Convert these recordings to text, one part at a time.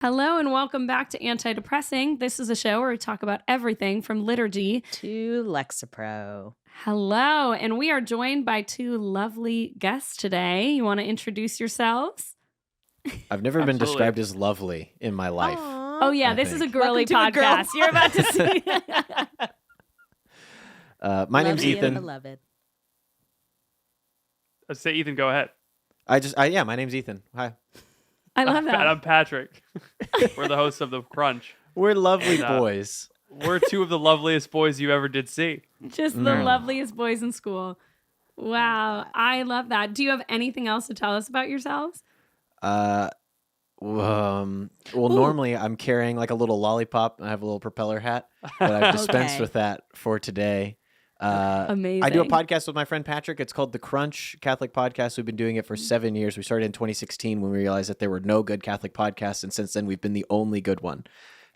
Hello and welcome back to Anti-Depressing. This is a show where we talk about everything from liturgy to Lexapro. Hello, and we are joined by two lovely guests today. You want to introduce yourselves? I've never been described as lovely in my life. Oh yeah, this is a girly podcast. You're about to see. My name's Ethan. Beloved. Let's say Ethan, go ahead. My name's Ethan. Hi. I love that. And I'm Patrick. We're the hosts of The Crunch. We're lovely boys. We're two of the loveliest boys you ever did see. Just the loveliest boys in school. Wow, I love that. Do you have anything else to tell us about yourselves? Normally I'm carrying like a little lollipop. I have a little propeller hat, but I've dispensed with that for today. Amazing. I do a podcast with my friend Patrick. It's called The Crunch Catholic Podcast. We've been doing it for 7 years. We started in 2016 when we realized that there were no good Catholic podcasts, and since then we've been the only good one.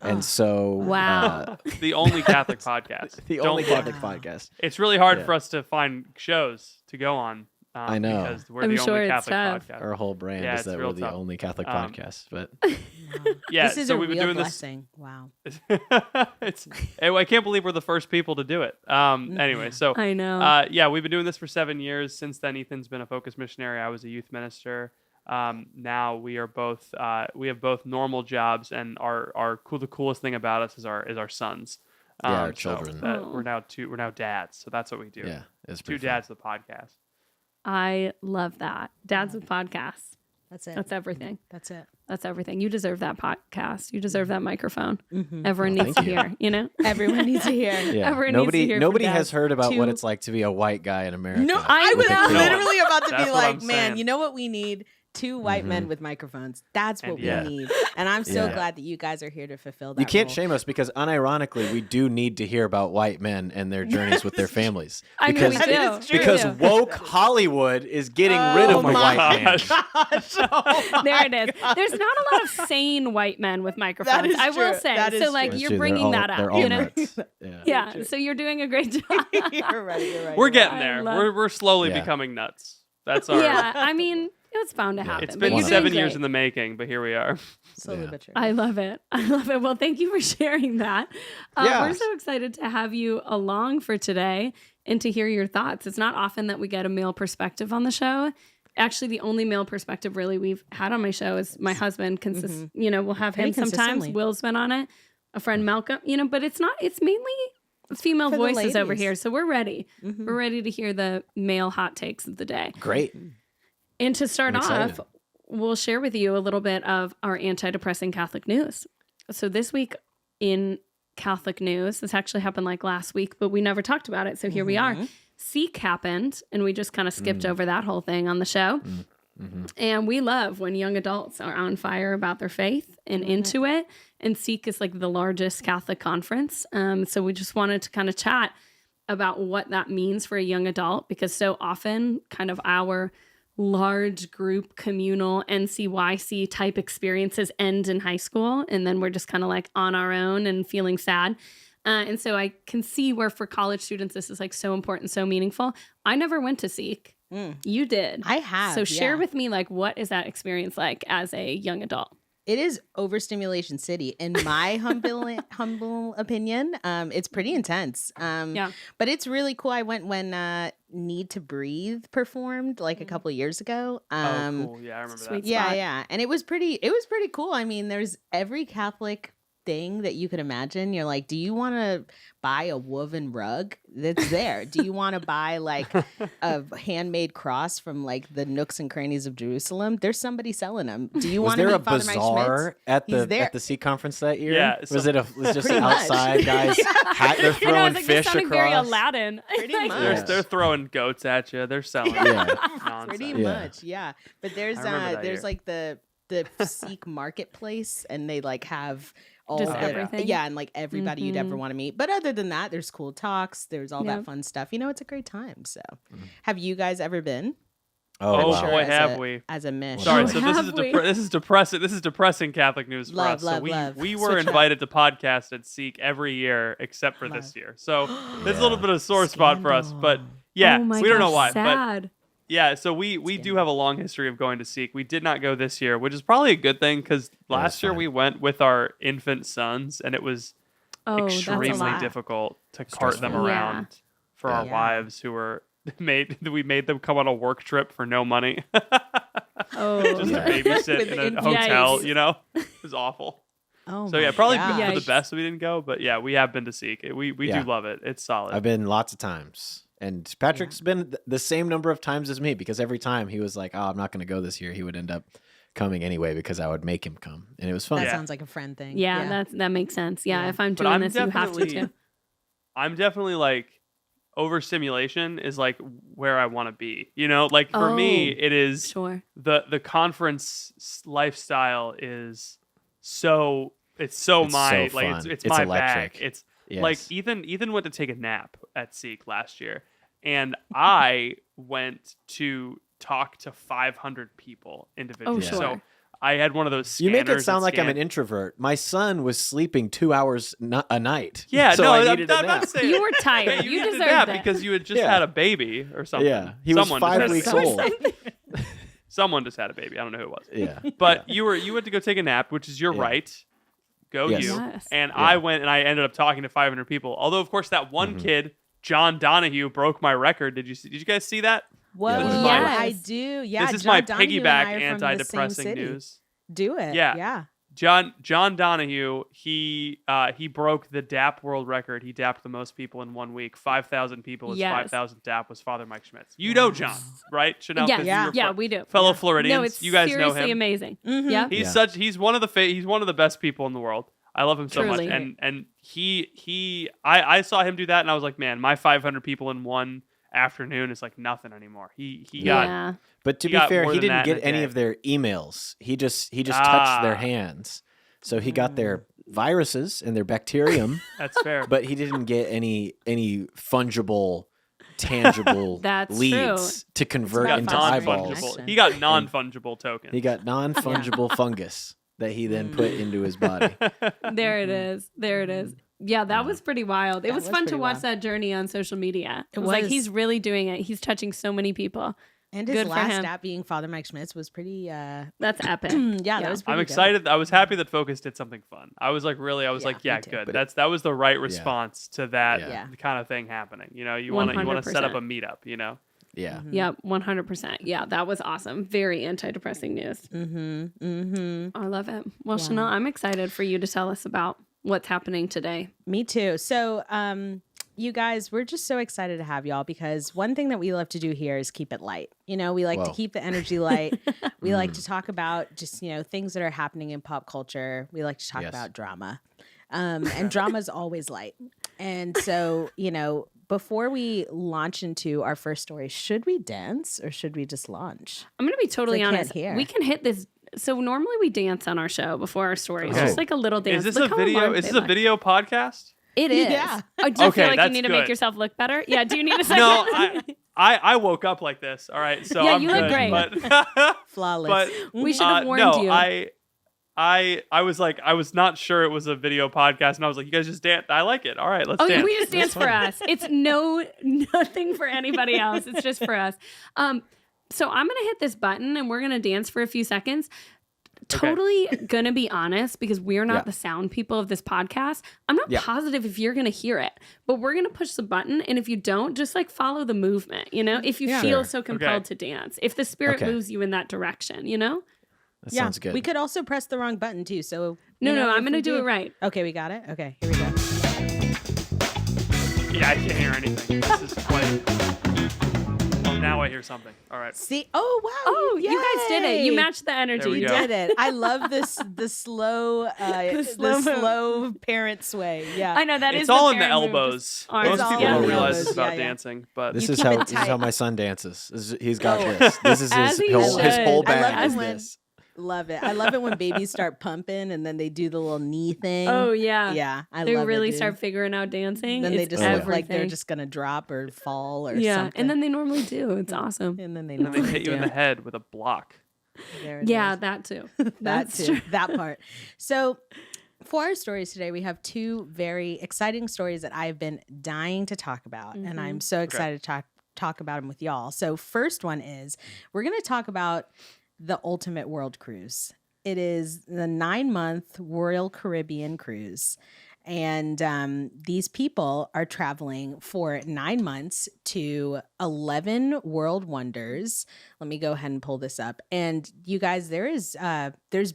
And so, wow, the only Catholic podcast. Only Catholic podcast. It's really hard for us to find shows to go on. I know. Because we're the only Catholic podcast. Our whole brand is that we're the only Catholic podcast. But yeah, this is so a we've been real doing blessing. Wow. I can't believe we're the first people to do it. Anyway, so I know. we've been doing this for 7 years. Since then, Ethan's been a focus missionary. I was a youth minister. Now we are both we have both normal jobs, and the coolest thing about us is our sons. Our children. We're now dads. So that's what we do. Yeah, it's two dads with the podcast. I love that. Dads with podcasts. That's it. That's everything. That's it. That's everything. You deserve that podcast. You deserve that microphone. Mm-hmm. Everyone needs to hear, Everyone needs to hear. Yeah. Everyone needs to hear Nobody has heard about what it's like to be a white guy in America. No, I was literally about to That's be what like, I'm man, saying. you know what we need? Two white men with microphones. That's what we need. And I'm so glad that you guys are here to fulfill that. You can't role. shame us because unironically, we do need to hear about white men and their journeys with their families. I mean, we do. Because woke Hollywood is getting rid of the white man. There it is. There's not a lot of sane white men with microphones. That is I will true. say. That is So like true. you're bringing that They're up. all You know? nuts. Yeah. So you're doing a great job. You're right. We're getting I there. love- We're slowly becoming nuts. That's our. Yeah. I mean, it's bound to happen. It's but been you're doing 7 years great. in the making, but here we are. Slowly but surely. I love it. I love it. Well, thank you for sharing that. We're so excited to have you along for today and to hear your thoughts. It's not often that we get a male perspective on the show. Actually, the only male perspective really we've had on my show is my husband. We'll have him sometimes. Will's been on it. A friend Malcolm, but it's mainly female For the voices over ladies. here. So we're ready. We're ready to hear the male hot takes of the day. Great. And to start I'm excited. off, we'll share with you a little bit of our anti-depressing Catholic news. So this week in Catholic news, this actually happened like last week, but we never talked about it. So here we are. Seek happened, and we just kind of skipped over that whole thing on the show. And we love when young adults are on fire about their faith and into it. And Seek is like the largest Catholic conference. So we just wanted to kind of chat about what that means for a young adult, because so often kind of our large group communal NCYC type experiences end in high school, and then we're just kind of like on our own and feeling sad. And so I can see where for college students this is like so important, so meaningful. I never went to Seek. You did. I have. So share with me, like, what is that experience like as a young adult? It is overstimulation city, in my humble opinion. It's pretty intense. But it's really cool. I went when Need to Breathe performed like a couple of years ago. Cool. Yeah, I remember Sweet that. spot. Yeah. And it was pretty cool. I mean, there's every Catholic thing that you could imagine. You're like, do you want to buy a woven rug? That's there. Do you want to buy like a handmade cross from like the nooks and crannies of Jerusalem? There's somebody selling them. Do you want to meet Father Mike bazaar Schmitz? at the Sea Conference that year? Yeah, Was it just Pretty much. outside guys? They're throwing like, fish this sounded very across. Aladdin. Pretty much. Yeah. They're throwing goats at you. They're selling nonsense. Pretty Yeah. much, yeah. But there's I remember that year. like the Sikh marketplace, and they like have all Just the- everything? Yeah, and like everybody you'd ever want to meet. But other than that, there's cool talks. There's all Yeah. that fun stuff. It's a great time. So, have you guys ever been? Oh, wow. boy, as have a- we. As a mish. Sorry, Oh, so have we? this is depressing. This is depressing Catholic news for Love, us. love, so love. we were Switch up. invited to podcast at Seek every year except for this year. So there's a little bit of a sore spot for us. But yeah, Oh my we don't know gosh, why. sad. But Yeah, so we do have a long history of going to Seek. We did not go this year, which is probably a good thing because last year fine. we went with our infant sons, and it was Oh, that's a extremely lot. difficult to cart them Stressful. around for our Yeah. wives who were we made them come on a work trip for no money. Oh, Just to babysit in a With hotel, yikes. you know? It was awful. Oh, So yeah, my probably gosh. for the Yikes. best we didn't go, but yeah, we have been to Seek. We Yeah. do love it. It's solid. I've been lots of times. And Patrick's been the same number of times as me because every time he was like, oh, I'm not going to go this year, he would end up coming anyway because I would make him come. And it was fun. That Yeah. sounds like a friend thing. yeah, that makes sense. Yeah, Yeah. if I'm But doing I'm this, you have to definitely- too. I'm definitely like overstimulation is like where I want to be. You know, like for me, Oh. it is Sure. the conference lifestyle is so it's so It's my so like fun. it's It's my electric. bag. It's Yes. like Ethan went to take a nap at Seek last year, and I went to talk to 500 people individually. Oh, Yeah. sure. So I had one of those. You make it scanners sound that like I'm an scan- introvert. My son was sleeping 2 hours a night. Yeah, so no, I I'm needed a not nap. saying You were Hey, tired. you You needed a deserved nap it. because you had just Yeah. had a baby or something. Yeah, he was Someone 5 just weeks had a old. baby. Someone just had a baby. I don't know who it was. Yeah. But you went to go take a nap, which is your Yeah. right. Go Yes. you. Yes. And Yeah. I went and I ended up talking to 500 people. Although of course that one Mhm. kid, John Donahue, broke my record. Did you guys see that? Whoa, Yeah, this is my- I Yes. do. Yeah, this is John my Donahue and piggyback I are from the same anti-depressing city. news. Do it. Yeah. Yeah. John Donahue, he broke the DAP world record. He dapped the most people in 1 week. 5,000 people. His Yes. 5,000th dap was Father Mike Schmitz. You know John, right? Chanel? 'Cause Yes. you were Yeah, we do. fellow Yeah. Floridians. No, it's you guys know seriously him. amazing. Mhm. Yeah. He's Yeah. he's one of the best people in the world. I love him so Truly. much. And I saw him do that and I was like, man, my 500 people in one afternoon is like nothing anymore. He got Yeah. But to He be got fair, more he than didn't that in get a any day. of their emails. He just touched their hands. So he got their viruses and their bacterium, that's fair. but he didn't get any fungible, tangible That's leads to He convert got into non-fungible. eyeballs. Connection. He got non-fungible tokens. He got non-fungible fungus that he then put into his body. There it is. There it is. Yeah, that was pretty wild. It That was was fun to pretty watch wild. that journey on social media. It It was like was. he's really doing it. He's touching so many people. And his Good for last him. app being Father Mike Schmitz was pretty That's epic. yeah, that was pretty I'm dope. excited. I was happy that Focus did something fun. I was like, Yeah, yeah, me too. good. But That was the right response to that Yeah. kind of thing happening. You know, you want to set up 100%. a meetup. You know, Yeah. Yeah, 100%. Yeah, that was awesome. Very anti-depressing news. Mm-hmm. Mm-hmm. I love it. Well, Chanel, I'm excited for you to tell us about what's happening today. Me too. So, you guys, we're just so excited to have y'all because one thing that we love to do here is keep it light. You know, we like to Whoa. keep the energy light. We like to talk about just, things that are happening in pop culture. We like to talk Yes. about drama. And drama is always light. And so, before we launch into our first story, should we dance or should we just launch? I'm going to be totally They can't honest. hear. We can hit this. So normally we dance on our show before our stories. Okay. Just like a little dance. is this Look a how video? alarmed Is they this a look. video podcast? It is. Yeah. Oh, do you Okay, feel like you that's need to good. make yourself look better? Yeah. Do you need a second? No, I woke up like this. All right, so Yeah, I'm you look good, great. But, Flawless. but We should have warned no, you. I was like, I was not sure it was a video podcast, and I was like, you guys just dance. I like it. All right, let's Oh, dance. we just dance for us. It's nothing for anybody else. It's just for us. So I'm gonna hit this button and we're gonna dance for a few seconds. Totally gonna be honest because we're not Yeah. the sound people of this podcast. I'm not Yeah. positive if you're gonna hear it, but we're gonna push the button. And if you don't, just like follow the movement. If you Yeah. feel Sure. so compelled to dance, if the spirit Okay. moves you in that direction, That sounds good. We could also press the wrong button too. So No, if I'm gonna we do it right. Okay, we got it. Okay, here we go. Yeah, I can't hear anything. This is quite. Oh, now I hear something. All right. See, oh wow! Oh, you guys did it. You yay. matched the energy. There we You go. did it. I love this. The slow, slow move. slow parent sway. Yeah, I know that is It's all the in the parent move. elbows. Ours Most is people all don't in the realize elbows. it's about Yeah, yeah. dancing, but This You is keep how it this is how tight. my son dances. He's got Oh. this. This is As his he his should. whole I love bag it is when- this. love it. I love it when babies start pumping and then they do the little knee thing. Oh yeah. yeah, I They love really it, dude. start figuring out dancing. Then they It's just everything. look like they're everything. just gonna drop or fall or yeah, something. and then they normally do. It's awesome. and then they and then they normally hit you in do. the head with a block. There it Yeah, is. that too. that That's too. true. That part. So for our stories today, we have two very exciting stories that I've been dying to talk about, and I'm so excited to talk about them with y'all. So first one is we're going to talk about the Ultimate World Cruise. It is the 9-month Royal Caribbean cruise. And these people are traveling for 9 months to 11 world wonders. Let me go ahead and pull this up. And you guys, there's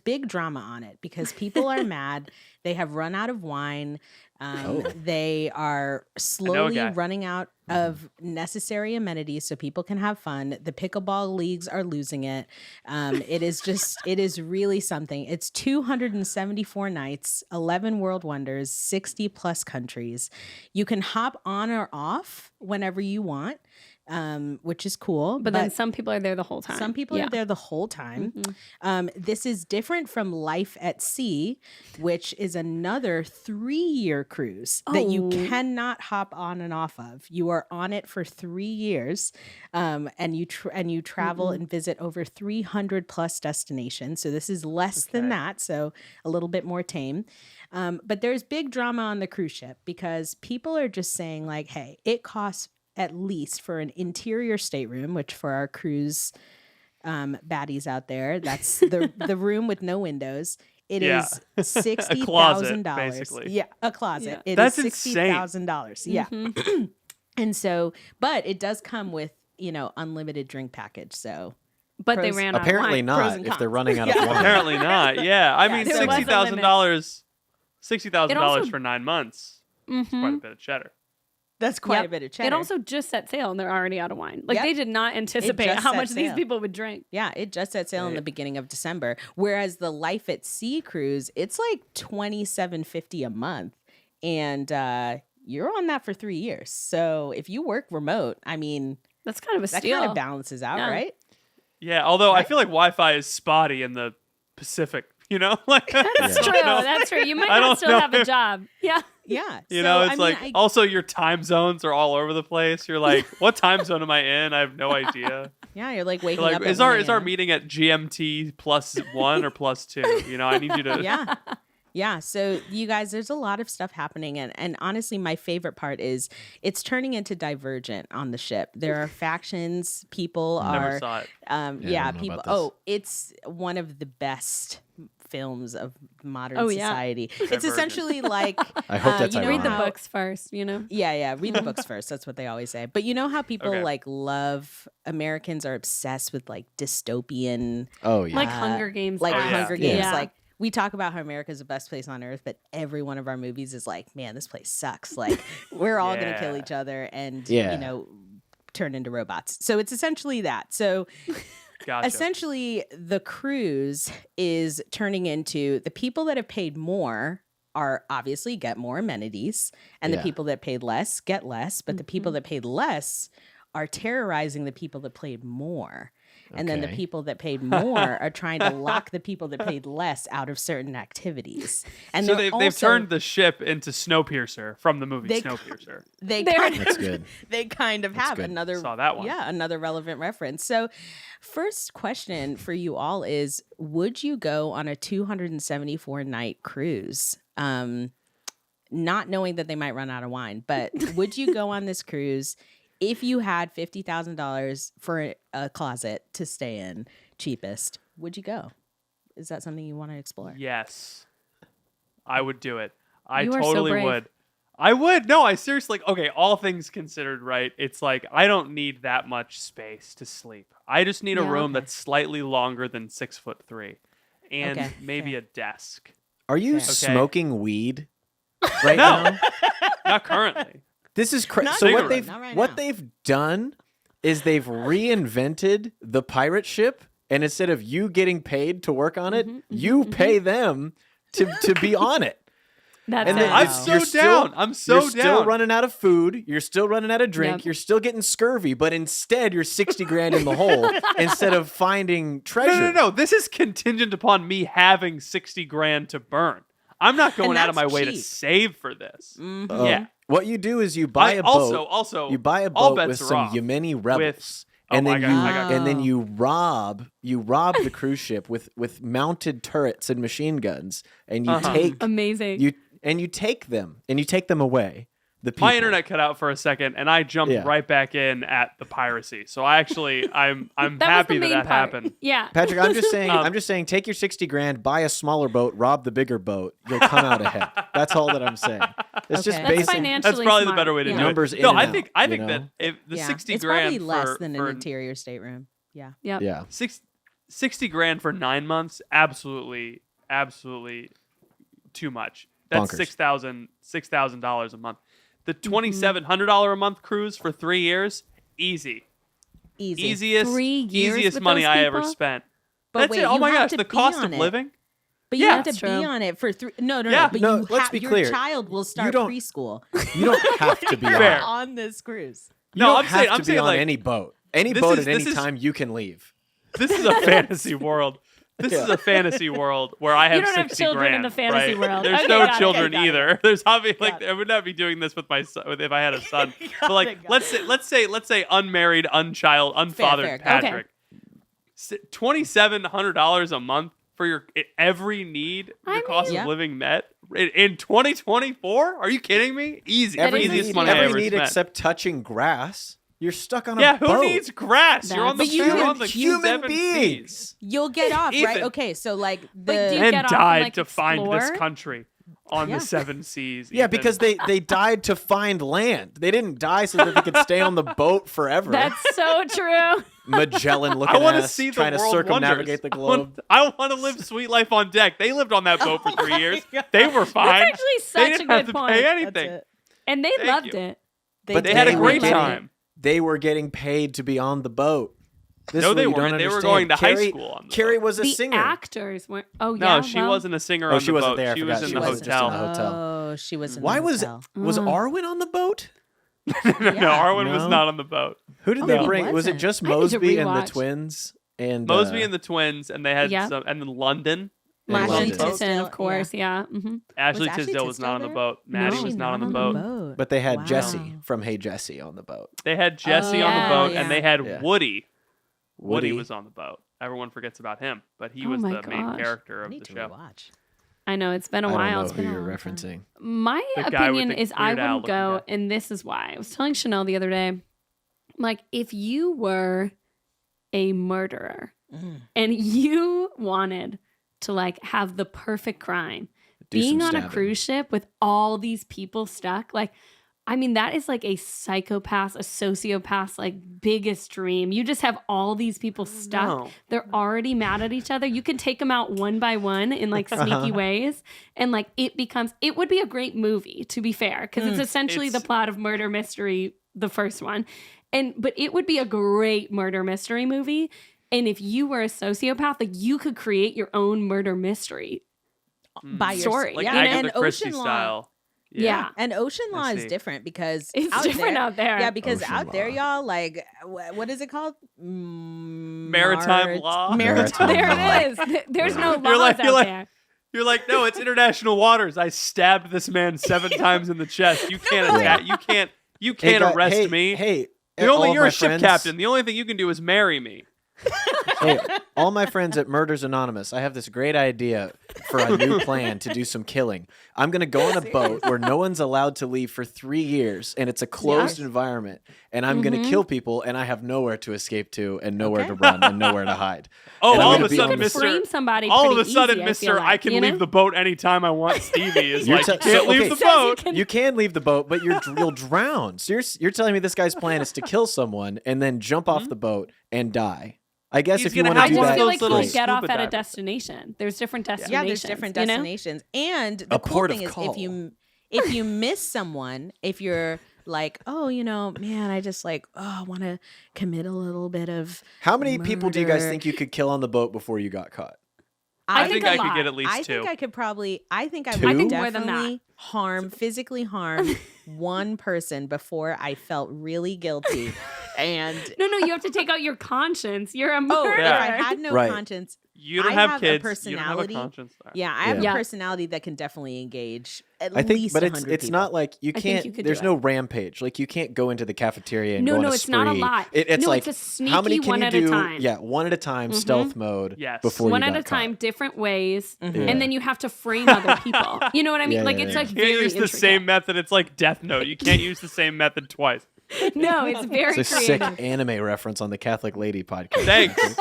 big drama on it because people are mad. They have run out of wine. They are slowly running out of necessary amenities so people can have fun. The pickleball leagues are losing it. It is really something. It's 274 nights, 11 world wonders, 60 plus countries. You can hop on or off whenever you want. Which is cool. But then some people are there the whole time. Some people are there the whole time. This is different from Life at Sea, which is another 3-year cruise that you cannot hop on and off of. You are on it for 3 years, and you travel and visit over 300 plus destinations. So this is less than that, so a little bit more tame. But there's big drama on the cruise ship because people are just saying like, hey, it costs at least for an interior stateroom, which for our cruise baddies out there, that's the room with no windows. It is $60,000. Basically. Yeah, a closet. Yeah. It That's is insane. $60,000. Yeah. And so, but it does come with, unlimited drink package. So, but they ran out of apparently wine. not if they're running out of wine. Apparently not. Yeah. I mean, there was a $60,000 It also- for 9 months. It's quite a bit of cheddar. that's quite a bit of cheddar. It also just set sail and they're already out of wine. Like they did not anticipate just how set much these sail. people would drink. Yeah, it just set sail in the beginning of December. Whereas the Life at Sea cruise, it's like $27.50 a month, and you're on that for 3 years. So if you work remote, I mean, That's kind of a that steal. kind of balances out, Yeah. right? Yeah, although I feel like Wi-Fi is spotty in the Pacific, like That's true. That's true. You might I not don't still know have a if- job. Yeah. Yeah. It's also your time zones are all over the place. You're like, what time zone am I in? I have no idea. Yeah, you're like waking Like, up. is at our 1 is our a.m. meeting at GMT +1 or +2? I need you to. Yeah. Yeah. So you guys, there's a lot of stuff happening. And honestly, my favorite part is it's turning into Divergent on the ship. There are factions. People Never are, saw it. I don't know people. about this. Oh, it's one of the best films of modern Oh, yeah. society. It's Divergent. essentially like, I hope that's Read the ironic. books first, Yeah, read the books first. That's what they always say. But you know how people Okay. like love Americans are obsessed with like dystopian, Oh yeah. Like Hunger Games. like Oh, yeah. Hunger Games. Yeah. Like we talk about how America's the best place on earth, but every one of our movies is like, man, this place sucks. Like we're all gonna kill Yeah. each other and Yeah. turn into robots. So it's essentially that. So Gotcha. essentially the cruise is turning into the people that have paid more are obviously get more amenities, and the Yeah. people that paid less get less, but the people that paid less are terrorizing the people that paid more. And then the Okay. people that paid more are trying to lock the people that paid less out of certain activities. And so they're they've also- turned the ship into Snowpiercer from the movie They- Snowpiercer. they There kind it of, That's good. they kind of have good. another Saw that one. Yeah, another relevant reference. So first question for you all is, would you go on a 274 night cruise? Not knowing that they might run out of wine, but would you go on this cruise if you had $50,000 for a closet to stay in, cheapest? Would you go? Is that something you want to explore? Yes, I would do it. I You are so totally brave. would. I would. No, I seriously. Okay, all things considered, right? It's like I don't need that much space to sleep. I just need a Yeah, room okay. that's slightly longer than 6'3", and Okay, maybe fair. a desk. Are you Okay. smoking weed right No. now? Not currently. This is crazy. Not So cigarette, what they've not right what now. they've done is they've reinvented the pirate ship, and instead of you getting paid to work on it, you pay them to be on it. That's And it. then I'm Wow. so You're down. still- I'm so you're down. still running out of food. You're still running out of drink. Yep. You're still getting scurvy, but instead you're 60 grand in the hole instead of finding treasure. No. This is contingent upon me having 60 grand to burn. I'm not going out of my that's way to cheap. save for this. Mhm. Yeah. What you do is you buy a boat. Also, You buy a all boat with bets are some off Yemeni rebels. Oh, And then I got- you I got- and then you rob the cruise ship with mounted turrets and machine guns, and you Uh-huh. take Amazing. you take them away. the people. My internet cut out for a second, and I jumped right back in at the piracy. So I'm happy that happened. Yeah, Patrick, I'm just saying, take your 60 grand, buy a smaller boat, rob the bigger boat. You'll come out ahead. That's all that I'm saying. It's just That's basic financially That's probably smart. the better way to do numbers. it. In No, and I out, think you know? that if the 60 it's grand probably less for, than for an interior stateroom. Yeah. Yep. Yeah. 60 grand for 9 months, absolutely too much. That's Bonkers. $6,000 a month. The $2,700 a month cruise for 3 years, easy. Easiest 3 years easiest with money those I ever people? spent. But That's wait, it. Oh you my have gosh, to the be cost on of it. living. But you Yeah. have to That's be true. on it for 3. No. Yeah. But No, let's be your clear. child will start don't- preschool. You don't have to be on Fair. it. on this cruise. You No, don't I'm have saying- to I'm be saying, on like, any boat. Any this boat is- at any this is- time you can leave. This is a fantasy world. This is a fantasy world where I have You don't have 60 children grand, in the fantasy right? world. There's Okay, no got it, children got it. either. There's obviously Got I would not be doing this with my son if I had a son. But Got like, it, got let's say unmarried, unfathered fair. Patrick, $2,700 a month for your every need, your cost Yeah. of living met in 2024. Are you kidding me? Easy, That is easiest easy. money I every ever need spent. except touching grass. You're stuck on a Yeah, boat. who needs grass? You're on the That's you're true. on the Human seven beings. seas. You'll get off, right? Ethan. Okay, so like But the do you And get off and, died like, to find this explore? country on Yeah. the seven seas. Yeah, Ethan. because they died to find land. They didn't die so that they could stay on the boat forever. That's so true. Magellan I looking want to ass see the trying to world circumnavigate the wonders. globe. I want to live sweet life on deck. They lived on that boat for 3 years. They were fine. That's actually They such a didn't have good to point. pay That's anything. it. And they Thank loved you. it. But They had a were great getting- time. They were getting paid to be on the boat. This No, is what they you don't weren't. They were understand. going to high Carrie- school on the Carrie boat. was a The singer. actors weren't. Oh No, yeah. she well, wasn't a singer Oh, on she the wasn't boat. there. I She forgot. was in She the was just in the hotel. hotel. Oh, she was in Why the was hotel. Arwen on the boat? No, Yeah. Arwen was No. not on the boat. Who did Oh, they he bring? Was it wasn't. just I need to Mosby and the rewatch. twins? And Mosby and the twins, and they had Yeah. some, and then London. and Ashley London. Tisdale. Tisdale, of course. Yeah. Ashley Ashley Tisdale was Tisdale not on the there? boat. Maddie No. was She's not on the boat. But they had Wow. Jesse from Hey Jesse on the boat. They had Jesse Oh, on the yeah, boat, yeah. and they had Yeah. Woody. Woody Woody was on the boat. Everyone forgets about him, but he Oh was my the main gosh. character I of need the to show. rewatch. I know it's been a I while. don't It's know been who a you're long time. referencing. My The guy with opinion the is I Weird Al wouldn't go, looking guy. and this is why. I was telling Chanel the other day, like, if you were a murderer and you wanted to like have the perfect crime, Do being some on a stabbing. cruise ship with all these people stuck, like, I mean, that is like a psychopath, a sociopath's like biggest dream. You just have all these people stuck. No. They're already mad at each other. You can take them out one by one in like sneaky ways. And like it would be a great movie, to be fair, because it's essentially the It's- plot of Murder Mystery, the first one. But it would be a great murder mystery movie. And if you were a sociopath, like you could create your own murder mystery. By your Story, Like you yeah, know? Agatha and Christie Ocean Law. style. Yeah. And Ocean Law I is see. different because It's out different there, out there. Yeah, because Ocean out there, Law. y'all, like, what is it called? Maritime law? Maritime There law. it is. There's no You're laws like- out you're like- there. You're like, no, it's international waters. I stabbed this man 7 times in the chest. You can't attack. You can't arrest me. Hey, You're my a ship friends- captain. The only thing you can do is marry me. Hey, all my friends at Murders Anonymous, I have this great idea for a new plan to do some killing. I'm going to go on a boat where no one's allowed to leave for 3 years, and it's a closed environment, and I'm going to kill people, and I have nowhere to escape to, and nowhere to run, and nowhere to hide. Oh, And I'm all gonna of a be sudden, on You this- could frame somebody all of a pretty sudden, easy, I feel Mr. like, I can you leave know? the boat anytime I want. Stevie is You're like, te- you can't so, leave okay. the Says you boat. can- You can leave the boat, but you'll drown. So you're telling me this guy's plan is to kill someone and then jump off the boat and die. I guess He's if you gonna want to I do just that, feel those like little you great. get off scuba at a divers. destination. There's different destinations. Yeah, there's different you know? destinations, and the A cool port thing of is call. if you miss someone, if you're like, oh, man, I just like, I want to commit a little bit of. How many people do you guys murder. think you could kill on the boat before you got caught? I think think a I could lot. get at least I 2. think I could probably. I think I Two? would I think more than definitely physically harm one person before I felt really guilty. And No, you have to take out your conscience. You're a oh, murderer. if I had no Right. conscience, You don't I have have a kids. You don't have a personality. conscience. There. Yeah, I have Yeah. a personality that can definitely engage at I think, least but 100 it's people. not like you I think can't. you could There's do no rampage. Like you can't go into the cafeteria and No, go on no, a it's not a spree. lot. It's No, like it's a how many sneaky can one you at a do? time. Yeah, one at a time, stealth mode. Yes. Before One you at got a time, caught. different ways, Mhm. Yeah. and then you have to frame other people. You know what I mean? Yeah, Like yeah, it's yeah. like You can't very use the intricate. same method. It's like Death Note. You can't use the same method twice. No, it's very It's a sick creative. anime reference on the Catholic Lady podcast. Thanks.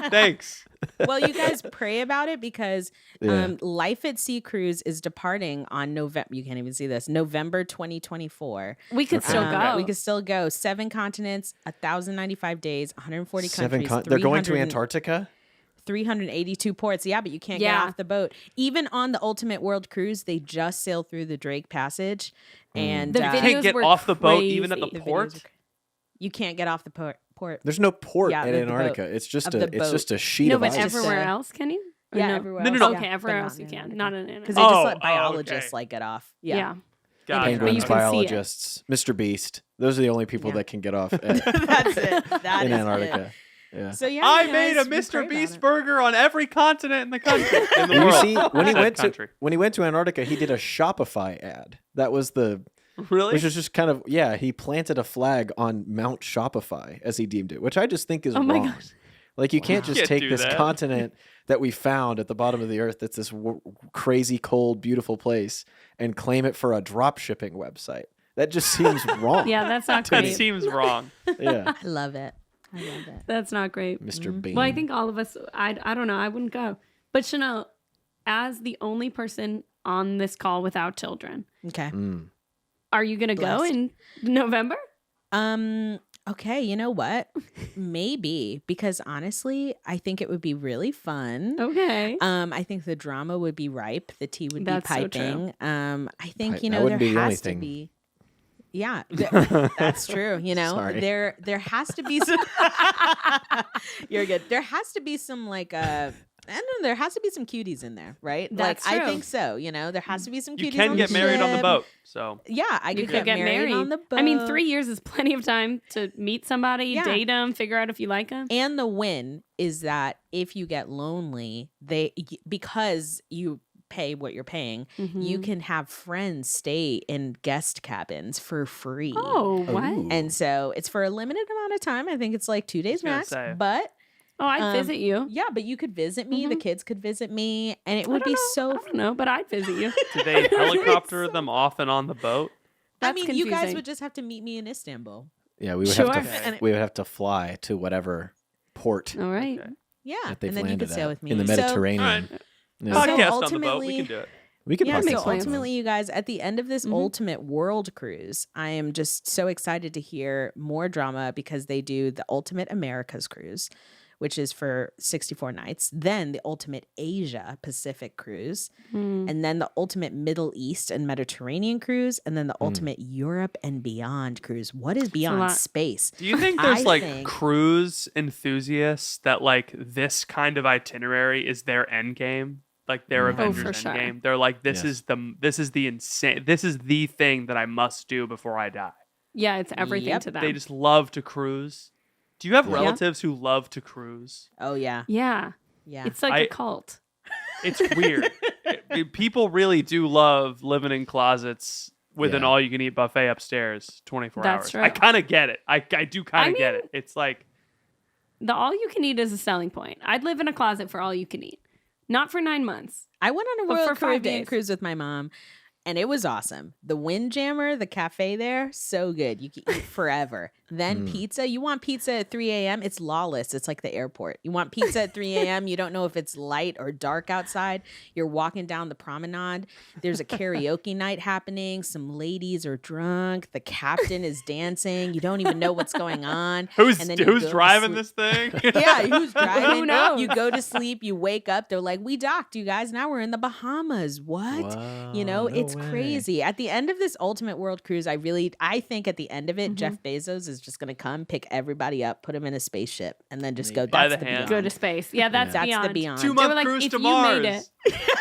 Thanks. Well, you guys pray about it because Yeah. Life at Sea Cruise is departing on November. You can't even see this. November 2024. We could still go. We could still go. 7 continents, 1,095 days, 140 countries. They're going to 300 Antarctica. 382 ports. Yeah, but you can't get Yeah. off the boat. Even on the Ultimate World Cruise, they just sailed through the Drake Passage, and The You videos can't get were off the boat even at the crazy. the port. videos were- you can't get off the port. There's no port Yeah, at the boat. Antarctica. It's just Of a the it's just boat. a sheet No, of but ice. everywhere else, can you? Or Yeah, no? everywhere No, else. no, no. yeah, Okay, but everywhere not else in you can. Antarctica. Not in Because Antarctica. they just Oh, let oh, biologists okay. like get off. Yeah. Yeah. Gotcha. But you Penguins, can see it. biologists, Mr. Beast. Those are the only people Yeah. that can get off That's it. That in is Antarctica. Yeah. It. So yeah, I you made a guys, we pray Mr. about Beast it. burger on every continent in the country. In the You world. see, when he Said went country. to Antarctica, he did a Shopify ad. That was Really? which was just kind of he planted a flag on Mount Shopify as he deemed it, which I just think is Oh my wrong. gosh. Like you can't just Can't take do this that. continent that we found at the bottom of the earth that's this crazy cold beautiful place and claim it for a drop shipping website. That just seems wrong. Yeah, that's not that great. seems wrong. Yeah. I love it. I love it. That's not great. Mr. Bean. Well, I think all of us, I don't know, I wouldn't go. But Chanel, as the only person on this call without children, Okay. are you going to go Blessed. in November? Okay, you know what? Maybe, because honestly, I think it would be really fun. Okay. I think the drama would be ripe. The tea would That's be so piping. I think That you know wouldn't there be the only has to thing. be. Yeah, that's true. You know, Sorry. there has to be some. You're good. There has to be some like I don't know. There has to be some cuties in there, right? That's like true. I think so. You know, there has to be some cuties. You can on get the married on the ship. boat. So Yeah, I You could get married on the boat. I mean, 3 years is plenty of time to meet somebody, Yeah. date them, figure out if you like them. And the win is that if you get lonely, because you pay what you're paying, Mm-hmm. you can have friends stay in guest cabins for free. Oh, what? Ooh. And so it's for a limited amount of time. I think it's like 2 days gonna max. say. But Oh, I'd visit you. yeah, but you could visit me. The kids could visit me, and it I would don't be know. so. I don't know, but I'd visit you. do they helicopter them off and on the boat? I That's mean, you guys confusing. would just have to meet me in Istanbul. Yeah, we would Sure. have to And- we would have to fly to whatever port All right. Okay. Yeah, that they've and then you landed could sail at with me in the So- Mediterranean. All right. Yeah. So Podcast on the boat. We ultimately- can do it. We could Yeah, make so plans. ultimately, you guys, at the end of this Mhm. ultimate world cruise, I am just so excited to hear more drama because they do the ultimate Americas cruise, which is for 64 nights, then the ultimate Asia Pacific cruise, Mm. and then the ultimate Middle East and Mediterranean cruise, and then the ultimate Europe and beyond cruise. What is beyond lot. space? Do you think there's I like think- cruise enthusiasts that like this kind of itinerary is their end game? Like their Oh, Avengers for end sure. game. They're like, this Yes. is the thing that I must do before I die. Yeah, it's everything Yep. to them. They just love to cruise. Do you have Yeah. relatives who love to cruise? Oh yeah, yeah. yeah. It's like I- a cult. It's weird. People really do love living in closets with an Yeah. all-you-can-eat buffet upstairs 24 That's hours. true. I kind of get it. I do kind I of get mean- it. It's like, The all you can eat is a selling point. I'd live in a closet for all you can eat. Not for 9 months. I went on a But Royal for 5 Caribbean days. cruise with my mom, and it was awesome. The Windjammer, the cafe there, so good. You can eat forever. Then pizza. You want pizza at 3 a.m.? It's lawless. It's like the airport. You want pizza at 3 a.m.? You don't know if it's light or dark outside. You're walking down the promenade. There's a karaoke night happening. Some ladies are drunk. The captain is dancing. You don't even know what's going on. who's And then you go to driving sleep. this thing? Yeah, who's driving? Who knows? You go to sleep, you wake up, they're like, we docked, you guys. Now we're in the Bahamas. What? You know, Wow, no it's way. crazy. At the end of this ultimate world cruise, I think at the end of it, Mm-hmm. Jeff Bezos is just going to come pick everybody up, put them in a spaceship, and then just go, By that's the the hand. beyond. Go to space. Yeah, that's That's beyond. the beyond. 2 They month were like, cruise if to you Mars. made it.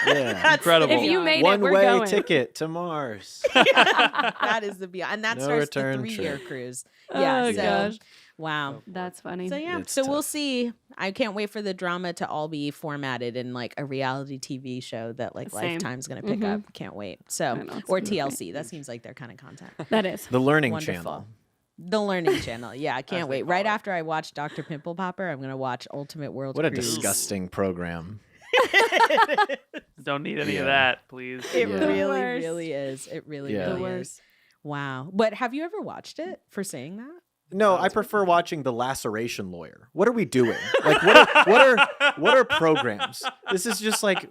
Yeah. Incredible. If you made it, One we're way going. ticket to Mars. That is the beyond. And that No starts the return 3-year trip. cruise. Oh, Yeah. So gosh. Wow. That's funny. So yeah, It's so we'll tough. see. I can't wait for the drama to all be formatted in like a reality TV show that like Same. Lifetime's gonna pick up. Can't wait. I So know, it's or gonna be TLC. That seems like their kind of content. That is. The Learning Wonderful. Channel. The Learning Channel. Yeah, I As can't they wait. call Right it. after I watch Dr. Pimple Popper, I'm gonna watch Ultimate World What a Cruise. disgusting program. Don't need any Yeah. of that, please. It Yeah. really, The worst. really is. It really, Yeah. The really worst. is. Wow. But have you ever watched it for saying that? No, I prefer watching The Laceration Lawyer. What are we doing? Like, what are programs? This is just like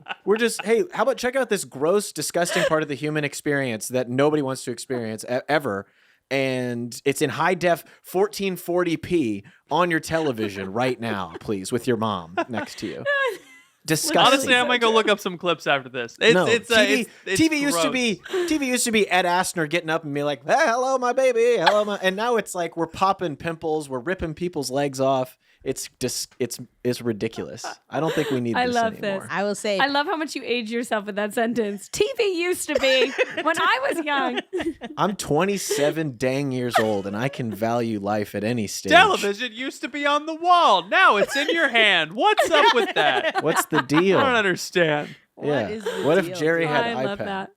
hey, how about check out this gross, disgusting part of the human experience that nobody wants to experience ever, and it's in high def 1440p on your television right now, please, with your mom next to you. Disgusting. Honestly, I might go look up some clips after this. It's TV used to be Ed Asner getting up and be like, hey, hello, my baby. Hello, my, and now it's like we're popping pimples. We're ripping people's legs off. It's ridiculous. I don't think we need I this love anymore. this. I will say I love how much you age yourself with that sentence. TV used to be when I was young. I'm 27 dang years old and I can value life at any stage. Television used to be on the wall. Now it's in your hand. What's up with that? What's the deal? I don't understand. Yeah. is the What if deal, Jerry dude? had I iPad? love that.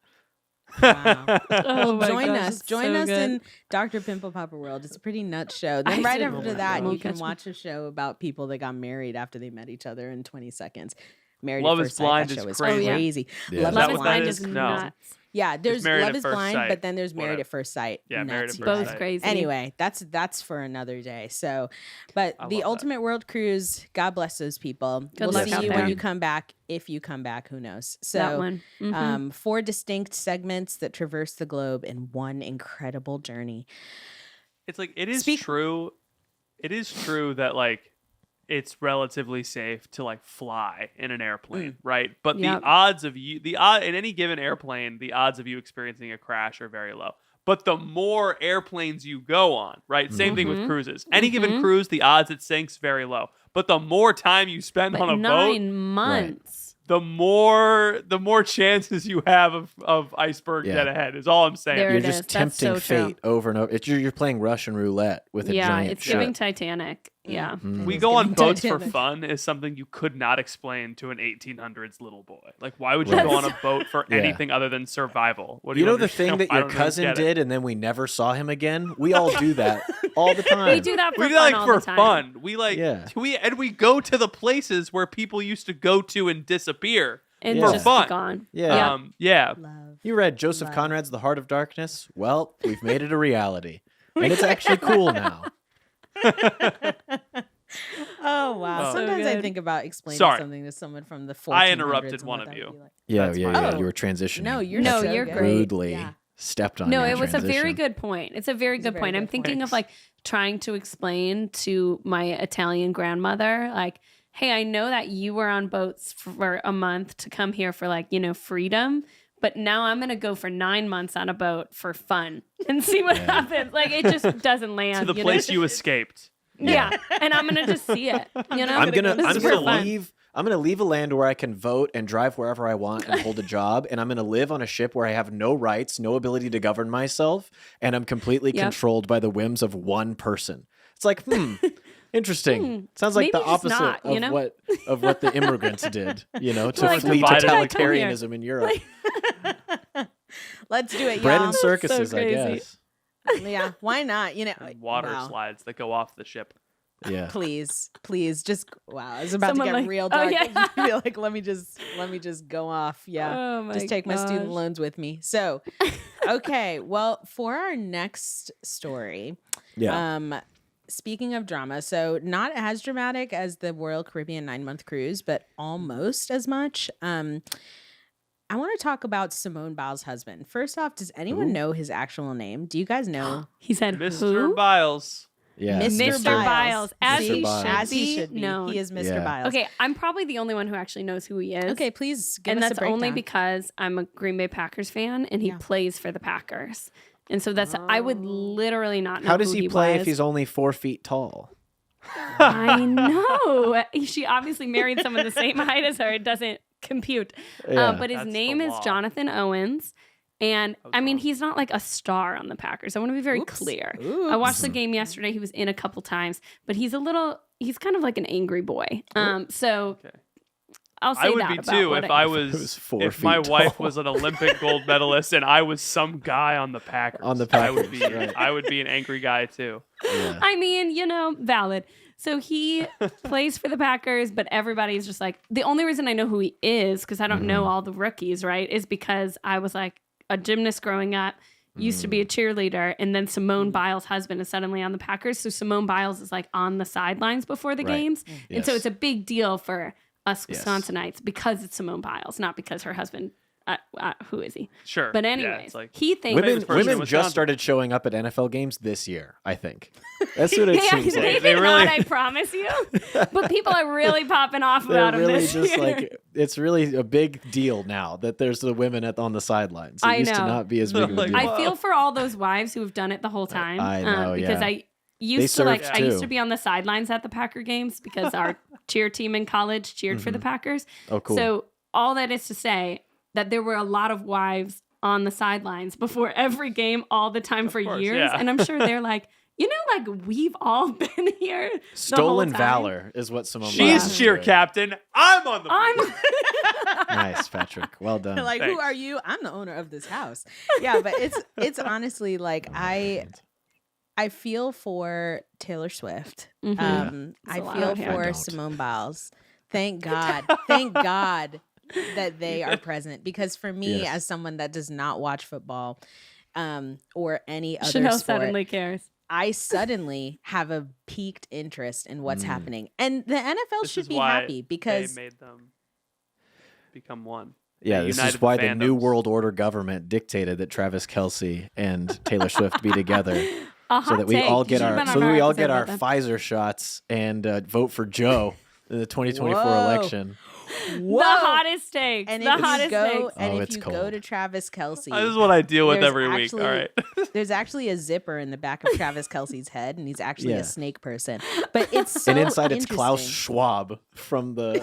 Wow. Oh my Join gosh, us. it's Join so us good. in Dr. Pimple Popper World. It's a pretty nuts show. Then I right didn't- after Oh my that, God. you can Catch me. watch a show about people that got married after they met each other in 20 seconds. Married Love at is First Sight. Blind That is show is crazy. Oh, yeah. crazy. Yeah. Love, Is that Love is is what Blind that Blind is? is No. nuts. Yeah, there's Married Love at is First Blind, Sight. but then there's Married Whatever. at First Sight. Yeah, Married Nuts, at you First guys. Both Sight. crazy. Anyway, that's for another day. So, but I the love that. Ultimate World Cruise, God bless those people. Good we'll luck see out you there. when you come back. If you come back, who knows? So, that one. Mhm. 4 distinct segments that traverse the globe in one incredible journey. It's like it is Speak- true. It is true that like it's relatively safe to like fly in an airplane, right? But Yep. the odds of in any given airplane, the odds of you experiencing a crash are very low. But the more airplanes you go on, right? Same thing with cruises. Any given cruise, the odds it sinks very low. But the more time you spend But on a 9 boat, months. the more chances you have of iceberg Yeah. dead ahead is all I'm saying. There You're it just is. That's tempting so true. fate over and over. You're playing Russian roulette with a Yeah, giant it's ship. giving Titanic. Yeah. We It's go on giving boats for Titanic. fun is something you could not explain to an 1800s little boy. Like, why would you Right. go on a boat for Yeah. anything other than survival? What do You know the understand? thing that I your don't cousin get it. did and then we never saw him again? We all do that all the time. We do that for We do fun that all like the for time. fun. We like Yeah. we go to the places where people used to go to and disappear And For just fun. be gone. Yeah. Yeah. Love. You read Joseph Love. Conrad's The Heart of Darkness? Well, we've made it a reality. And it's actually cool now. Oh wow! Oh. Sometimes So I good. think about explaining Sorry. something to someone from the 1400s. I interrupted and one what of that you. would be like. Yeah, That's yeah, fine. yeah. Oh. You were transitioning. No, you're No, so you're good. great. Rudely Yeah. stepped on No, your it was a very transition. good point. It's a very It's a good very point. I'm good thinking point. of like trying to explain to my Italian grandmother, like, hey, I know that you were on boats for a month to come here for like, freedom. But now I'm going to go for 9 months on a boat for fun and see what happens. Like, it just doesn't land. To the place you escaped. Yeah. And I'm going to just see it. I'm gonna This is for fun. leave. I'm gonna leave a land where I can vote and drive wherever I want and hold a job, and I'm gonna live on a ship where I have no rights, no ability to govern myself, and I'm completely Yep. controlled by the whims of one person. It's like, interesting. Sounds like maybe the just opposite not, of you know? what the immigrants did, to Like, flee why did I come here? totalitarianism in Europe. Let's do it, Bread y'all. and circuses, I crazy. guess. Yeah, why not? And water wow. slides that go off the ship. Yeah. Please, just wow. I was about Someone to get like- real oh, dark. yeah. Be like, let me just go off. Yeah. Oh my Just take my student gosh. loans with me. So, okay. Well, for our next story, Yeah. speaking of drama, so not as dramatic as the Royal Caribbean 9-month cruise, but almost as much. I want to talk about Simone Biles' husband. First off, does anyone know his actual name? Do you guys know? He said, Mr. who? Biles. Yeah. Mr. Biles, as Mr. he Biles. should As he be should be. known. He is Mr. Yeah. Biles. Okay, I'm probably the only one who actually knows who he is. Okay, please give and us that's a breakdown. only because I'm a Green Bay Packers fan and he Yeah. plays for the Packers. And so that's I would literally not know How does who he play was. if he's only 4 feet tall? I know. She obviously married someone the same height as her. It doesn't compute. Yeah. But his That's the name is law. Jonathan Owens. And was I mean, wrong. he's not like a star on the Packers. I want to be very Oops. clear. Oops. I watched the game yesterday. He was in a couple times, but he's kind of like an angry boy. So Okay. I'll say I would that be about too what if I was was 4 if my feet wife tall. was an Olympic gold medalist and I was some guy on the Packers. On the I would Packers, be right. I would be an angry guy too. Yeah. I mean, valid. So he plays for the Packers, but everybody's just like, the only reason I know who he is, because I don't know all the rookies, right, is because I was like a gymnast growing up, used to be a cheerleader, and then Simone Biles' husband is suddenly on the Packers. So Simone Biles is like on the sidelines before the Right. games. And so Yes. it's a big deal for us Yes. Wisconsinites because it's Simone Biles, not because her husband, who is he? Sure. But Yeah, anyways, it's like he thinks famous person in Women Wisconsin. just started showing up at NFL games this year, I think. That's what it Yeah, seems they like. They did really- not, I promise you. But people are really popping off They're about him really this just year. like, it's really a big deal now that there's the women on the sidelines. It I used to know. not be as big of a Like, deal. I feel for all those wives who have done it the whole time. I know, because yeah. I used to served I used too. to be on the sidelines at the Packer games because our cheer team in college cheered for the Packers. Oh, cool. So all that is to say that there were a lot of wives on the sidelines before every game all the time for course, years. yeah. And I'm sure they're like, like we've all been here. Stolen the whole time. valor is what Simone She's Biles is cheer doing. captain. I'm on the I'm Nice, Patrick. Well done. Like, who Thanks. are you? I'm the owner of this house. Yeah, but it's honestly like I feel for Taylor Swift. Mhm. I It's a lot feel out here. I for don't. Simone Biles. Thank God. Thank God that they are present. Because for me, Yes. as someone that does not watch football or any other Chanel sport, suddenly cares. I suddenly have a piqued interest in what's happening. And the NFL This should is be why happy because they made them become one. Yeah, They this united is why the New fandoms. World Order government dictated that Travis Kelce and Taylor Swift be together, A so hot that we take. all You get should've our been on episode our about that. Pfizer shots and vote for Joe in the 2024 Whoa. election. Whoa. The hottest takes. And the if you hottest go takes. and Oh, if it's you go cold. to Travis Kelce, This is what I deal with There's every week. actually- All right. there's actually a zipper in the back of Travis Kelce's head, and he's actually Yeah. a snake person. But it's so And inside it's Klaus interesting. Schwab from the.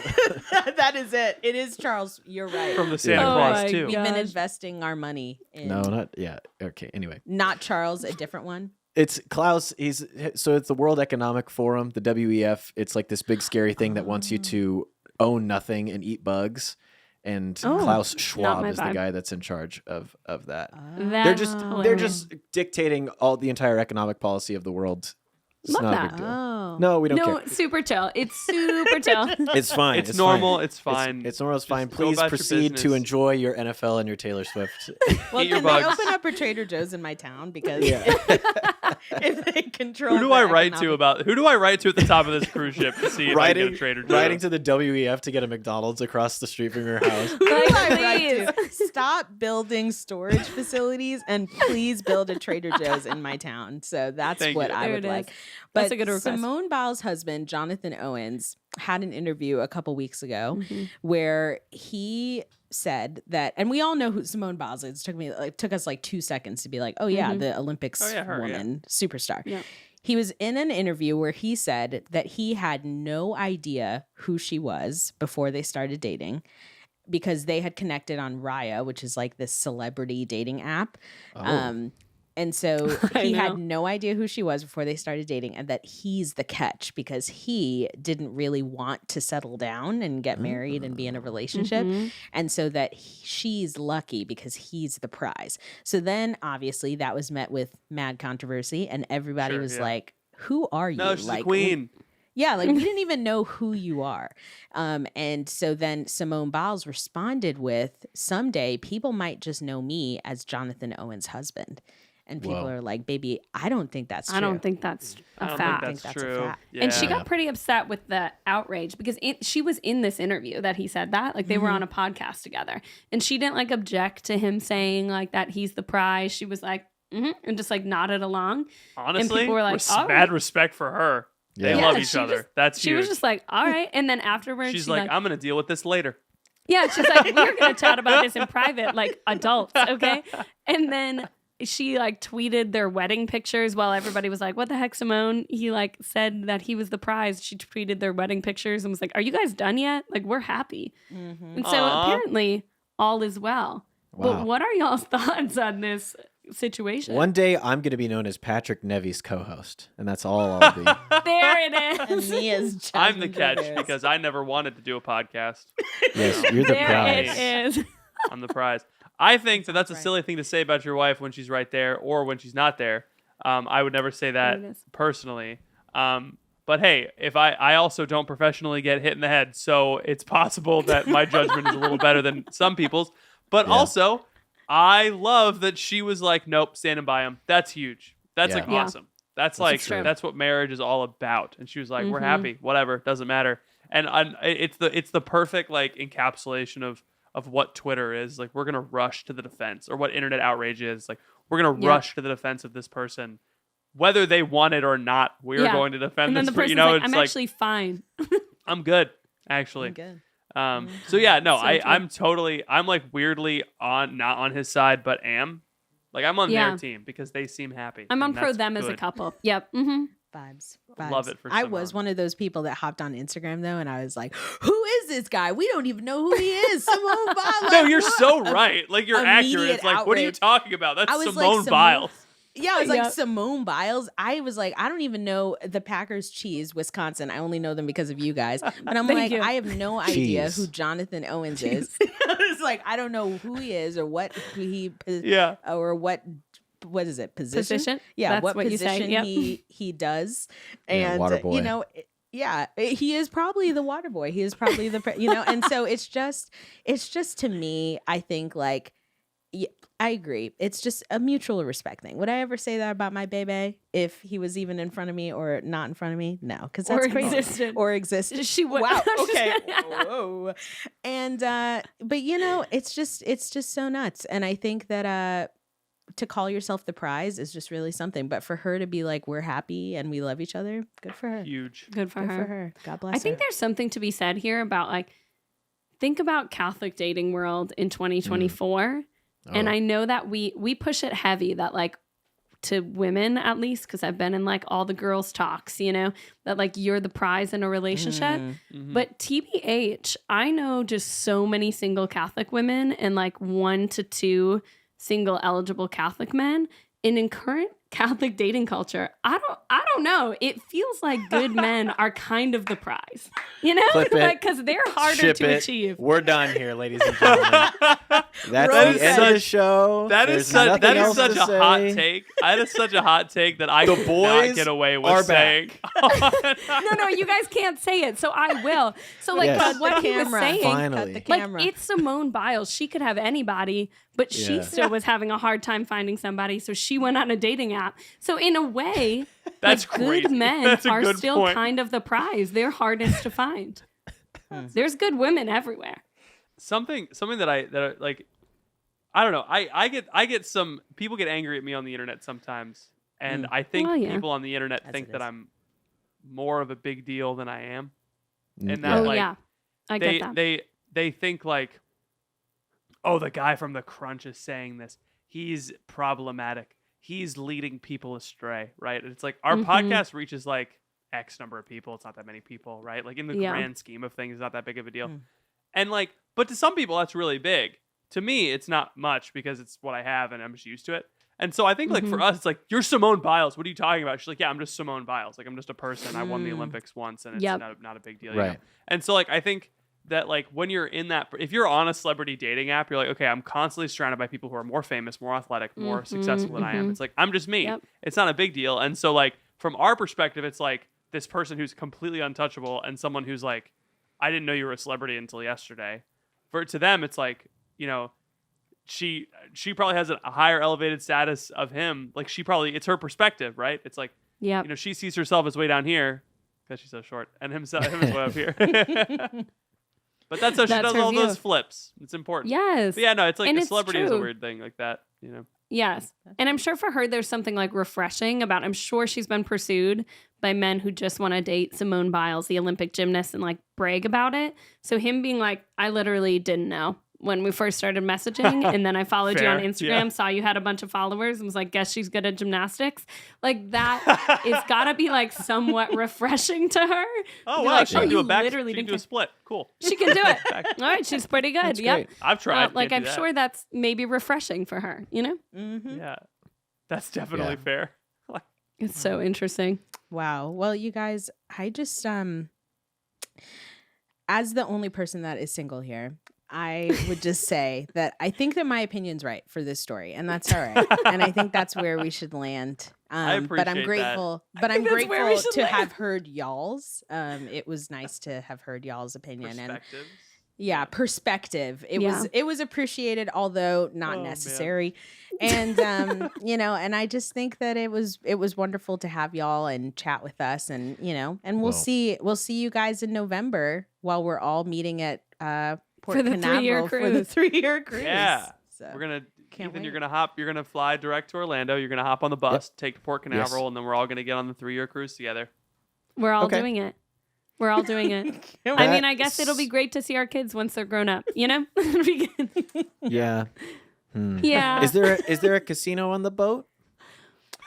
That is it. It is Charles. You're right. From the Santa Yeah. Oh Claus my too. We've God. been Gosh. investing our money in No, not yeah. Okay. Anyway, not Charles, a different one. it's Klaus. It's the World Economic Forum, the WEF. It's like this big scary thing that wants you to own nothing and eat bugs. And Oh, Klaus not Schwab my is the vibe. guy that's in charge of that. That's They're just hilarious. dictating all the entire economic policy of the world. It's Love not a that. big deal. Oh. No, we don't No, care. super chill. It's super chill. It's fine. It's normal. Fine. It's fine. It's normal. It's Just fine. go Please about your proceed to business. enjoy your NFL and your Taylor Swift. Well, Eat your can they bugs. open up a Trader Joe's in my town? Because Yeah. if they control Who do the I write to economic- about? Who do I write to at the top of this cruise ship to see if I can get a Trader Joe's? writing to the WEF to get a McDonald's across the street from your house. Who do Like, I write please. to? Stop building storage facilities and please build a Trader Joe's in my town. So that's Thank what you. I There would it is. like. That's But a good request. Simone Biles' husband, Jonathan Owens, had an interview a couple weeks ago Mhm. where he said that, and we all know who Simone Biles is. It took us like 2 seconds to be like, oh yeah, Mhm. the Olympics Oh, yeah, her, yeah. woman, superstar. Yeah. He was in an interview where he said that he had no idea who she was before they started dating because they had connected on Raya, which is like this celebrity dating app. Oh. And so I he know. had no idea who she was before they started dating, and that he's the catch because he didn't really want to settle down and get married and be in a relationship. Mhm. And so that she's lucky because he's the prize. So then obviously that was met with mad controversy, and everybody Sure, was yeah. like, who are you? No, she's like, a queen. Yeah, like we didn't even know who you are. And so then Simone Biles responded with, someday people might just know me as Jonathan Owens' husband. And people Whoa. are like, baby, I don't think that's true. I don't think that's I a don't fact. think that's that's a true. fact. And she Yeah. got pretty upset with the outrage because she was in this interview that he said that. Like they were on a podcast together. And she didn't like object to him saying like that he's the prize. She was like, and just like nodded along. Honestly, people were like, "All mad right." respect for her. They Yeah. love Yeah, each she other. just- That's She huge. was just like, all right. And then afterwards, She's she's like, I'm gonna deal with this later. yeah, she's like, we're going to chat about this in private, like adults. Okay. And then she like tweeted their wedding pictures while everybody was like, what the heck, Simone? He like said that he was the prize. She tweeted their wedding pictures and was like, are you guys done yet? Like, we're happy. Mhm. And so Aw. apparently all is well. But Wow. what are y'all's thoughts on this situation? One day I'm going to be known as Patrick Nevy's co-host, and that's all I'll be. There it And is. me as I'm the Jasmine catch Rivera. because I never wanted to do a podcast. Yes, you're the There prize. it is. I'm the prize. I think that's a Right. silly thing to say about your wife when she's right there or when she's not there. I would never say that There it is. personally. But hey, if I also don't professionally get hit in the head, so it's possible that my judgment is a little better than some people's. But Yeah. also, I love that she was like, nope, standing by him. That's huge. That's Yeah. like Yeah. awesome. That's like true. that's what marriage is all about. And she was like, we're Mhm. happy, whatever, doesn't matter. And it's the perfect like encapsulation of what Twitter is. Like, we're gonna rush to the defense, or what internet outrage is. Like, we're gonna Yeah. rush to the defense of this person, whether they want it or not. We're Yeah. going to defend And then this. the person's You know, like, it's I'm like actually fine. I'm good, actually. I'm good. So yeah, no, So true. I'm like weirdly not on his side, but am. Like, I'm on Yeah. their team because they seem happy. I'm on and pro that's them as a good. couple. Yep. Mm-hmm. Vibes. Love it for I was Simone. one of those people that hopped on Instagram though, and I was like, "Who is this guy? We don't even know who he is." Simone Biles. No, Like, you're what? so right. Like, you're accurate. Immediate It's like, what are you outrage. talking about? That's I was Simone like, Biles. Yeah, I was like Yep. Simone Biles. I was like, I don't even know the Packers cheese, Wisconsin. I only know them because of you guys. But I'm Thank like, you. I have no idea Cheese. who Jonathan Owens is. It's like I don't know who he is or what Yeah. or what is it Position? Yeah, That's what what you say, position yep. he does, Yeah, and water boy. you know. Yeah, he is probably the water boy. He is probably the and so it's just to me. I think like. Yeah, I agree. It's just a mutual respect thing. Would I ever say that about my baby if he was even in front of me or not in front of me? No, because that's Or crazy. existed. Or exist. She would. Wow. I'm just Okay. kidding. Whoa. And but you know, it's just so nuts. And I think that to call yourself the prize is just really something. But for her to be like, we're happy and we love each other, good for her. Huge. Good for Good her. for her. God bless I think her. there's something to be said here about like, think about Catholic dating world in 2024. And Oh. I know that we push it heavy that like to women at least, because I've been in like all the girls talks, you know, that like you're the prize in a relationship. Mhm. But TBH, I know just so many single Catholic women and like 1 to 2 single eligible Catholic men. And in current Catholic dating culture, I don't know. It feels like good men are kind of the prize, you know, Clip it. like because they're harder Ship to it. achieve. We're done here, ladies and gentlemen. That's That the is end of the such- show. That There's is such nothing that is else such to a hot say. take. That is such a hot take that I The could boys not get away are with saying. No, you guys can't say it, so I will. So like Yes. what he was Camera. saying, Finally. Cut the like camera. it's Simone Biles. She could have anybody, but she Yeah. still was having a hard time finding somebody, so she went on a dating app. So in a way, That's like, crazy. good men That's a are good still point. kind of the prize. They're hardest to find. There's good women everywhere. something that I like. I don't know. I get some people get angry at me on the internet sometimes, and I think Well, yeah. people on the internet As think it that is. I'm more of a big deal than I am. Mm, And that, Oh like, yeah, I they get that. they think like, oh, the guy from the Crunch is saying this. He's problematic. He's leading people astray, right? And it's like our Mhm. podcast reaches like X number of people. It's not that many people, right? Like in the Yeah. grand scheme of things, it's not that big of a deal. Mm. And like, but to some people, that's really big. To me, it's not much because it's what I have and I'm just used to it. And so I think like for us, it's like, you're Simone Biles. What are you talking about? She's like, yeah, I'm just Simone Biles. Like, I'm just a person. I won the Mm. Olympics once and it's Yep. not a big deal. You know? Right. And so like, I think that like when you're in that, if you're on a celebrity dating app, you're like, okay, I'm constantly surrounded by people who are more famous, more athletic, more Mhm, successful than I am. mhm. It's like, I'm just me. Yep. It's not a big deal. And so like, from our perspective, it's like this person who's completely untouchable and someone who's like, I didn't know you were a celebrity until yesterday. To them, it's like, you know, she probably has a higher elevated status of him. Like it's her perspective, right? It's like, Yep. you know, she sees herself as way down here because she's so short, and him as way up here. But that's how she That's does her all view. those flips. It's important. Yes. But yeah, no, it's like And a it's celebrity is a true. weird thing like that, you know. Yes. And I'm sure for her, there's something like refreshing about, I'm sure she's been pursued by men who just want to date Simone Biles, the Olympic gymnast, and like brag about it. So him being like, I literally didn't know when we first started messaging, and then I followed you on Fair, Instagram, yeah. saw you had a bunch of followers, and was like, guess she's good at gymnastics. Like that is gotta be like somewhat refreshing to her. Oh Be wow, like, she can do you a back. literally She can didn't do a care. split. Cool. She can do it. All right, she's pretty good. That's Yep. great. I've tried. Like Can't I'm do that. sure that's maybe refreshing for her. You know, Mm-hmm. Yeah, that's definitely Yeah. fair. it's so interesting. Wow. Well, you guys, I just as the only person that is single here, I would just say that I think that my opinion's right for this story, and that's all right. And I think that's where we should land. But I'm appreciate that. grateful. But I'm think that's where we grateful should to land. have heard y'all's. It was nice to have heard y'all's opinion and Perspectives. yeah, perspective. It Yeah. was appreciated, although not Oh, man. necessary. And you know, and I just think that it was wonderful to have y'all and chat with us, and you know, and we'll Well- see you guys in November while we're all meeting at Port For the Canaveral 3-year for the cruise. 3-year cruise. Yeah. So We're gonna. Can't Ethan, you're wait. gonna fly direct to Orlando. You're gonna hop on the bus, take to Port Canaveral, and then we're all gonna get on the 3-year cruise together. We're all Okay. doing it. We're all doing it. Can't I wait. mean, I guess it'll be great to see our kids once they're grown up. You know, It'll be good. Yeah. Yeah. Is there a casino on the boat?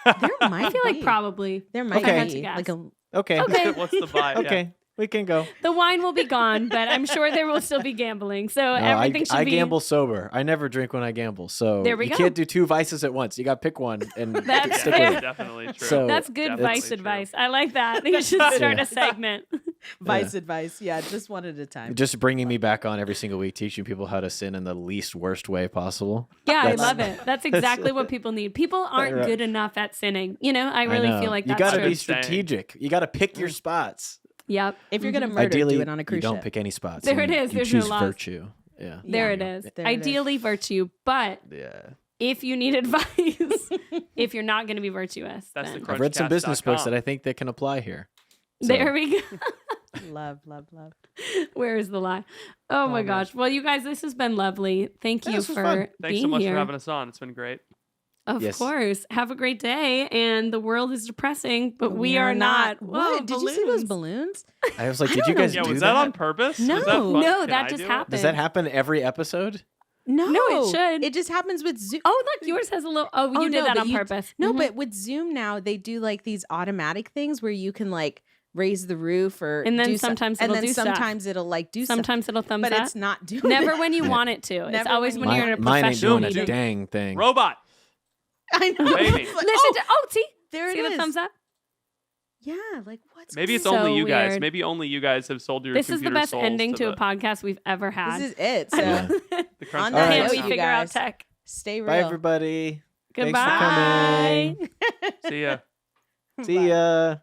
there might I feel like be. probably. there might Okay. be like a Okay. Okay. What's the vibe? Okay. We can go. The wine will be gone, but I'm sure there will still be gambling. So No, everything should I be. gamble sober. I never drink when I gamble. So There we you go. can't do two vices at once. You got to pick one and That's stick fair. with it. Definitely true. So- That's good Definitely vice true. advice. I like that. You should start Yeah. a segment. vice advice. Yeah, just one at a time. Just bringing me back on every single week, teaching people how to sin in the least worst way possible. Yeah, That's- I love it. That's exactly what people need. People aren't Right. good enough at sinning. You know, I really know. feel like you that's got to true. be Saying. strategic. You got to pick your spots. Yep. If you're gonna Mhm. murder, Ideally, do it on a you cruise don't ship. pick any spots. There You- it is. You There's no choose laws. virtue. Yeah. There Yeah. it is. There it is. Ideally virtue, but Yeah. if you need advice, if you're not going to be virtuous, That's the then I've read some business books crunchcast.com. that I think that can apply here. So, there we go. Love. Where is the lie? Oh my man. gosh. Well, you guys, this has been lovely. Thank Yeah, you this was for fun. Thanks being so much here. for having us on. It's been great. Of Yes. course. Have a great day. And the world is depressing, but we are not. What? Whoa, Did you see those balloons? I was like, I did you don't guys know. Yeah, do was that? that on purpose? No. Was that fun? No, Can that I just do it? happened. Does that happen every episode? No, it should. It just happens with Zoom. Oh, look, yours has a little. Oh, Oh, you did no, that but on you- purpose. No, Mhm. but with Zoom now, they do like these automatic things where you can like raise the roof or And then do sometimes and it'll then do stuff. sometimes it'll like do Sometimes it'll thumbs but up. it's not doing Never it. when you Yeah. want it to. It's Never always when when you you're in a Mine ain't professional doing a meeting. dang thing. Robot. I know. Maybe. It's like, Listen oh, to. Oh, see, there see it the is. thumbs up. Yeah, like what's Maybe it's So only you guys. weird. Maybe only you guys have sold your This is the computer best souls ending to the, a podcast we've ever had. this is it. So Yeah. the crunch On cast. that Can't note, we you figure out guys. tech? stay real. Bye, everybody. Goodbye. Thanks for coming. See ya. See ya.